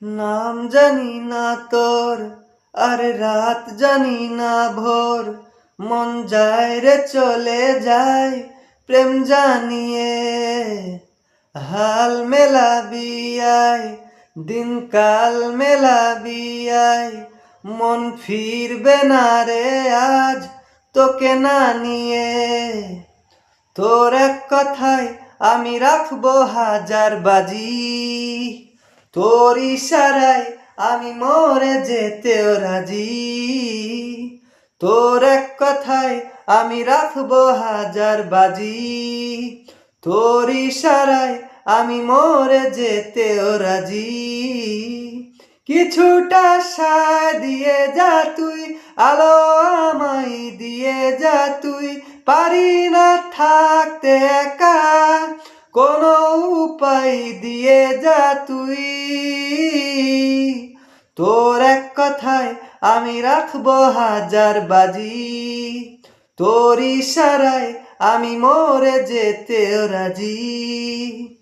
নাম জানি না তোর, আর রাত জানি না ভোর, মন যায় রে চলে যায় প্রেম জানিয়ে। হাল মেলাবি আয়, দিনকাল মেলাবি আয়, মন ফিরবে না রে আজ তোকে না নিয়ে। তোর এক কথায় আমি রাখবো হাজার বাজি, তোর ইশারায় আমি মরে যেতেও রাজি। তোর এক কথায় আমি রাখবো হাজার বাজি, তোর ইশারায় আমি মরে যেতেও রাজি। কিছুটা সায় দিয়ে যা তুই, আলো আমায় দিয়ে যা তুই, পারি না থাকতে একা, কোনো উপায় দিয়ে যা তুই। তোর এক কথায় আমি রাখবো হাজার বাজি, তোর ইশারায় আমি মরে যেতেও রাজি।